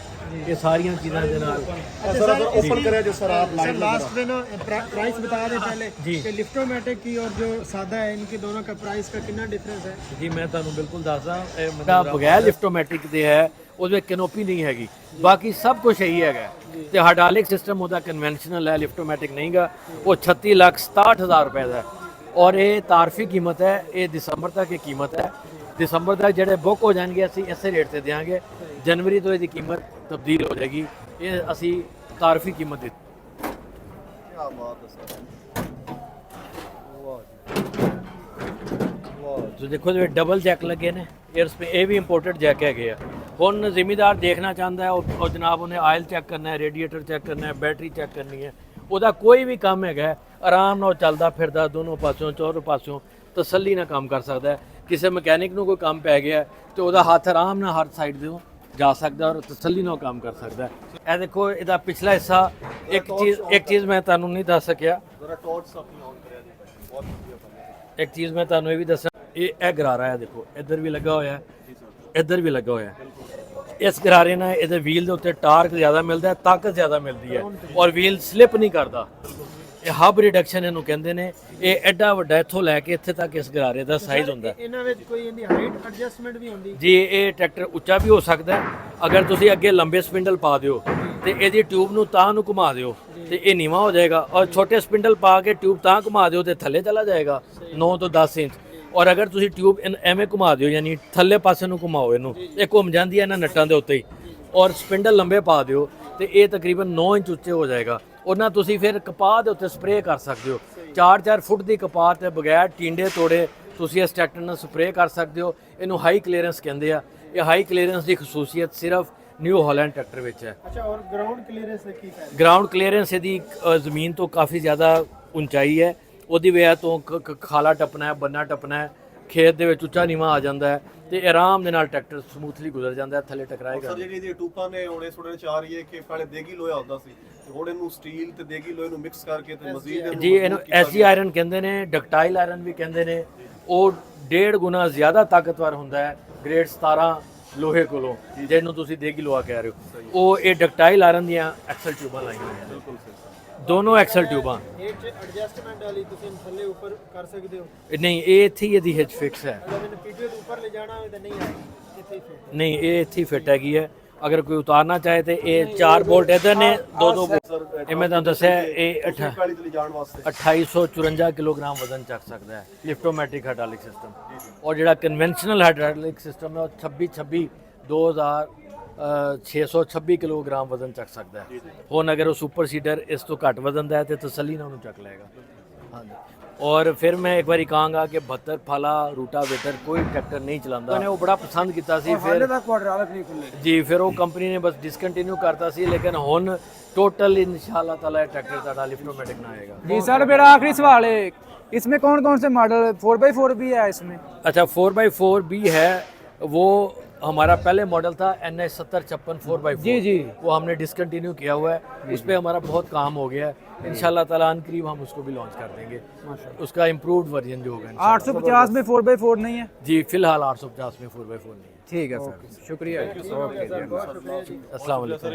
ਇਹ ਸਾਰੀਆਂ ਚੀਜ਼ਾਂ ਦੇ ਨਾਲ सर अगर ओपन करें जो सर आप सर लाइन लास्ट में ना प्राइस बता दें पहले जी। कि लिफ्टोमेटिक की और जो सादा है इनके दोनों का प्राइस का कितना डिफरेंस है? ਜੀ ਮੈਂ ਤੁਹਾਨੂੰ ਬਿਲਕੁਲ ਦੱਸਦਾ ਇਹ ਮੇਰਾ ਬਗੈਰ ਲਿਫਟੋਮੈਟਿਕ ਦੇ ਹੈ ਉਹਦੇ ਵਿੱਚ ਕੈਨੋਪੀ ਨਹੀਂ ਹੈਗੀ, ਬਾਕੀ ਸਭ ਕੁਝ ਸਹੀ ਹੈਗਾ ਤੇ ਹਾਈਡ੍ਰੋਲਿਕ ਸਿਸਟਮ ਉਹਦਾ ਕਨਵੈਨਸ਼ਨਲ ਹੈ, ਲਿਫਟੋਮੈਟਿਕ ਨਹੀਂਗਾ। ਉਹ 36,67,000 रुपए ਦਾ ਔਰ ਇਹ ਤਾਰਫੀ ਕੀਮਤ ਹੈ, ਇਹ ਦਸੰਬਰ ਤੱਕ ਦੀ ਕੀਮਤ ਹੈ। ਦਸੰਬਰ ਤੱਕ ਜਿਹੜੇ ਬੁੱਕ ਹੋ ਜਾਣਗੇ ਅਸੀਂ ਇਸੇ ਰੇਟ ਤੇ ਦੇਵਾਂਗੇ। ਜਨਵਰੀ ਤੋਂ ਇਹਦੀ ਕੀਮਤ ਤਬਦੀਲ ਹੋ ਜਾਏਗੀ, ਇਹ ਅਸੀਂ ਤਾਰਫੀ ਕੀਮਤ ਦੇ क्या बात है सर, ਤੁਸੀਂ ਦੇਖੋ ਜਿਵੇਂ ਡਬਲ ਜੈਕ ਲੱਗੇ ਨੇ ਇਹ ਵੀ ਇੰਪੋਰਟਡ ਜੈਕ ਹੈਗੇ ਆ। ਹੁਣ ਜ਼ਿਮੀਦਾਰ ਦੇਖਣਾ ਚਾਹੁੰਦਾ ਹੈ ਉਹ ਜਨਾਬ ਉਹਨੇ ਆਇਲ ਚੈੱਕ ਕਰਨਾ ਹੈ, ਰੇਡੀਏਟਰ ਚੈੱਕ ਕਰਨਾ ਹੈ, ਬੈਟਰੀ ਚੈੱਕ ਕਰਨੀ ਹੈ, ਉਹਦਾ ਕੋਈ ਵੀ ਕੰਮ ਹੈਗਾ ਆਰਾਮ ਨਾਲ ਚੱਲਦਾ ਫਿਰਦਾ ਦੋਨੋਂ ਪਾਸਿਓਂ ਚੌਰੋਂ ਪਾਸਿਓਂ ਤਸੱਲੀ ਨਾਲ ਕੰਮ ਕਰ ਸਕਦਾ ਹੈ। ਕਿਸੇ ਮਕੈਨਿਕ ਨੂੰ ਕੋਈ ਕੰਮ ਪੈ ਗਿਆ ਤੇ ਉਹਦਾ ਹੱਥ ਆਰਾਮ ਨਾਲ ਹਰ ਸਾਈਡ ਦੇ ਜਾ ਸਕਦਾ ਔਰ ਤਸੱਲੀ ਨਾਲ ਕੰਮ ਕਰ ਸਕਦਾ। ਇਹ ਦੇਖੋ ਇਹਦਾ ਪਿਛਲਾ ਹਿੱਸਾ ਇੱਕ ਚੀਜ਼ ਮੈਂ ਤੁਹਾਨੂੰ ਨਹੀਂ ਦੱਸ ਸਕਿਆ, जरा टॉर्च अपनी ऑन करें जी भाई, बहुत बढ़िया बन रहा ਇੱਕ ਚੀਜ਼ ਮੈਂ ਤੁਹਾਨੂੰ ਇਹ ਵੀ ਦੱਸਾਂ, ਇਹ ਗਰਾਰਾ ਹੈ ਦੇਖੋ ਇੱਧਰ ਵੀ ਲੱਗਾ ਹੋਇਆ ਹੈ, ਇੱਧਰ ਵੀ ਲੱਗਾ ਹੋਇਆ ਹੈ। ਇਸ ਗਰਾਰੇ ਨਾਲ ਇਹਦੇ ਵੀਲ ਦੇ ਉੱਤੇ ਟਾਰਕ ਜ਼ਿਆਦਾ ਮਿਲਦਾ ਹੈ, ਤਾਕਤ ਜ਼ਿਆਦਾ ਮਿਲਦੀ ਹੈ ਔਰ ਵੀਲ ਸਲਿਪ ਨਹੀਂ ਕਰਦਾ। ਇਹ ਹਬ ਰਿਡਕਸ਼ਨ ਇਹਨੂੰ ਕਹਿੰਦੇ ਨੇ। ਇਹ ਐਡਾ ਵੱਡਾ ਇੱਥੋਂ ਲੈ ਕੇ ਇੱਥੇ ਤੱਕ ਇਸ ਗਰਾਰੇ ਦਾ ਸਾਈਜ਼ ਹੁੰਦਾ ਹੈ। ਇਹਨਾਂ ਵਿੱਚ ਕੋਈ ਇਹਦੀ ਹਾਈਟ ਐਡਜਸਟਮੈਂਟ ਵੀ ਹੁੰਦੀ? ਜੀ ਇਹ ਟਰੈਕਟਰ ਉੱਚਾ ਵੀ ਹੋ ਸਕਦਾ ਹੈ, ਅਗਰ ਤੁਸੀਂ ਅੱਗੇ ਲੰਬੇ ਸਪਿੰਡਲ ਪਾ ਦਿਓ ਤੇ ਇਹਦੀ ਟਿਊਬ ਨੂੰ ਤਾਂ ਨੂੰ ਘੁਮਾ ਦਿਓ ਤੇ ਇਹ ਨੀਵਾਂ ਹੋ ਜਾਏਗਾ, ਔਰ ਛੋਟੇ ਸਪਿੰਡਲ ਪਾ ਕੇ ਟਿਊਬ ਤਾਂ ਘੁਮਾ ਦਿਓ ਤੇ ਥੱਲੇ ਚਲਾ ਜਾਏਗਾ 9 ਤੋਂ 10 ਇੰਚ। ਔਰ ਅਗਰ ਤੁਸੀਂ ਟਿਊਬ ਐਵੇਂ ਘੁਮਾ ਦਿਓ ਯਾਨੀ ਥੱਲੇ ਪਾਸੇ ਨੂੰ ਘੁਮਾਓ ਇਹਨੂੰ, ਇਹ ਘੁੰਮ ਜਾਂਦੀ ਹੈ ਇਹਨਾਂ ਨੱਟਾਂ ਦੇ ਉੱਤੇ ਹੀ, ਔਰ ਸਪਿੰਡਲ ਲੰਬੇ ਪਾ ਦਿਓ ਤੇ ਇਹ ਤਕਰੀਬਨ 9 ਇੰਚ ਉੱਚੇ ਹੋ ਜਾਏਗਾ। ਉਹਨਾਂ ਤੁਸੀਂ ਫਿਰ ਕਪਾਹ ਦੇ ਉੱਤੇ ਸਪਰੇਅ ਕਰ ਸਕਦੇ ਹੋ। 4-4 ਫੁੱਟ ਦੀ ਕਪਾਹ ਤੇ ਬਗੈਰ ਟਿੰਡੇ ਤੋੜੇ ਤੁਸੀਂ ਇਸ ਟਰੈਕਟਰ ਨਾਲ ਸਪਰੇਅ ਕਰ ਸਕਦੇ ਹੋ। ਇਹਨੂੰ ਹਾਈ ਕਲੀਅਰੈਂਸ ਕਹਿੰਦੇ ਆ। ਇਹ ਹਾਈ ਕਲੀਅਰੈਂਸ ਦੀ ਖਸੂਸੀਅਤ ਸਿਰਫ ਨਿਊ ਹਾਲੈਂਡ ਟਰੈਕਟਰ ਵਿੱਚ ਹੈ। अच्छा, और ग्राउंड क्लियरेंस की है? ਗਰਾਊਂਡ ਕਲੀਅਰੈਂਸ ਇਹਦੀ ਜ਼ਮੀਨ ਤੋਂ ਕਾਫੀ ਜ਼ਿਆਦਾ ਉਚਾਈ ਹੈ, ਉਹਦੀ ਵਜ੍ਹਾ ਤੋਂ ਖਾਲਾ ਟੱਪਣਾ ਹੈ, ਬੰਨਾ ਟੱਪਣਾ ਹੈ, ਖੇਤ ਦੇ ਵਿੱਚ ਉੱਚਾ ਨੀਵਾਂ ਆ ਜਾਂਦਾ ਹੈ ਤੇ ਆਰਾਮ ਦੇ ਨਾਲ ਟਰੈਕਟਰ ਸਮੂਥਲੀ ਗੁਜ਼ਰ ਜਾਂਦਾ ਹੈ, ਥੱਲੇ ਟਕਰਾਏਗਾ। ਸਰ ਜਿਹੜੀ ਇਹਦੀ ਟੂਪਾਂ ਨੇ ਹੁਣ ਇਸ ਥੋੜੇ ਚਾਹ ਰਹੀ ਹੈ ਕਿ ਪਹਿਲੇ ਦੇਗੀ ਲੋਹਾ ਹੁੰਦਾ ਸੀ, ਹੁਣ ਇਹਨੂੰ ਸਟੀਲ ਤੇ ਦੇਗੀ ਲੋਹੇ ਨੂੰ ਮਿਕਸ ਕਰਕੇ ਤੇ ਮਜ਼ੀਦ ਜੀ ਇਹਨੂੰ ਐਸਜੀ ਆਇਰਨ ਕਹਿੰਦੇ ਨੇ, ਡਕਟਾਈਲ ਆਇਰਨ ਵੀ ਕਹਿੰਦੇ ਨੇ। ਉਹ 1.5 ਗੁਣਾ ਜ਼ਿਆਦਾ ਤਾਕਤਵਰ ਹੁੰਦਾ ਹੈ ਗ੍ਰੇਡ 17 ਲੋਹੇ ਕੋਲੋਂ, ਜਿਹਨੂੰ ਤੁਸੀਂ ਦੇਗੀ ਲੋਹਾ ਕਹਿ ਰਹੇ ਹੋ। ਉਹ ਇਹ ਡਕਟਾਈਲ ਆਇਰਨ ਦੀਆਂ ਐਕਸਲ ਟਿਊਬਾਂ ਲਾਈਆਂ ਹੋਈਆਂ ਨੇ, ਦੋਨੋਂ ਐਕਸਲ ਟਿਊਬਾਂ। ਇਹ ਐਡਜਸਟਮੈਂਟ ਵਾਲੀ ਤੁਸੀਂ ਥੱਲੇ ਉੱਪਰ ਕਰ ਸਕਦੇ ਹੋ? ਨਹੀਂ ਇਹ ਇੱਥੇ ਹੀ ਇਹਦੀ ਹਿੱਚ ਫਿਕਸ ਹੈ। ਅਗਰ ਇਹਨੂੰ ਪੀਟੀਓ ਦੇ ਉੱਪਰ ਲੈ ਜਾਣਾ ਹੋਵੇ ਤਾਂ ਨਹੀਂ ਆਏਗੀ, ਇੱਥੇ ਹੀ ਫਿੱਟ। ਨਹੀਂ ਇਹ ਇੱਥੇ ਹੀ ਫਿੱਟ ਹੈਗੀ ਹੈ। ਅਗਰ ਕੋਈ ਉਤਾਰਨਾ ਚਾਹੇ ਤੇ ਇਹ 4 ਬੋਲਟ ਇੱਧਰ ਨੇ, 2-2 ਇਹ ਮੈਂ ਤੁਹਾਨੂੰ ਦੱਸਿਆ ਇਹ 40 ਤੇ ਜਾਣ ਵਾਸਤੇ 2854 ਕਿਲੋਗ੍ਰਾਮ ਵਜ਼ਨ ਚੱਕ ਸਕਦਾ ਹੈ ਲਿਫਟੋਮੈਟਿਕ ਹਾਈਡ੍ਰੋਲਿਕ ਸਿਸਟਮ। ਔਰ ਜਿਹੜਾ ਕਨਵੈਨਸ਼ਨਲ ਹਾਈਡ੍ਰੋਲਿਕ ਸਿਸਟਮ ਹੈ ਉਹ 2626 ਕਿਲੋਗ੍ਰਾਮ ਵਜ਼ਨ ਚੱਕ ਸਕਦਾ ਹੈ। ਹੁਣ ਅਗਰ ਉਹ ਸੁਪਰ ਸੀਡਰ ਇਸ ਤੋਂ ਘੱਟ ਵਜ਼ਨ ਦਾ ਹੈ ਤੇ ਤਸੱਲੀ ਨਾਲ ਉਹਨੂੰ ਚੱਕ ਲਏਗਾ। ਹਾਂਜੀ, ਔਰ ਫਿਰ ਮੈਂ ਇੱਕ ਵਾਰੀ ਕਹਾਂਗਾ ਕਿ 72 ਫਾਲਾ ਰੂਟਾਵੇਟਰ ਕੋਈ ਟਰੈਕਟਰ ਨਹੀਂ ਚਲਾਉਂਦਾ। ਉਹਨੇ ਉਹ ਬੜਾ ਪਸੰਦ ਕੀਤਾ ਸੀ, ਫਿਰ ਦਾ ਕੁਆਡਰਾਲਿਕ ਨਹੀਂ ਖੁੱਲੇ ਜੀ ਫਿਰ ਉਹ ਕੰਪਨੀ ਨੇ ਬਸ ਡਿਸਕੰਟੀਨਿਊ ਕਰਤਾ ਸੀ। ਲੇਕਿਨ ਹੁਣ ਟੋਟਲ इंशाल्लाह ताला ये ट्रैक्टर ਤੁਹਾਡਾ लिफ्टोमेटिक ना आएगा। जी सर, मेरा आखिरी सवाल है, इसमें कौन कौन से मॉडल 4x4 भी है इसमें? अच्छा 4x4 भी है, वो हमारा पहले मॉडल था NS 7056 4x4। जी जी, वो हमने डिसकंटिन्यू किया हुआ है, उस पर हमारा बहुत काम हो गया है। इंशाल्लाह ताला अन करीब हम उसको भी लॉन्च कर देंगे, उसका इम्प्रूव्ड वर्जन जो होगा इंशाल्लाह। 850 में 4x4 नहीं है? जी फिलहाल 850 में 4x4 नहीं है। ठीक है सर, शुक्रिया। ओके जी। अस्सलाम वालेकुम।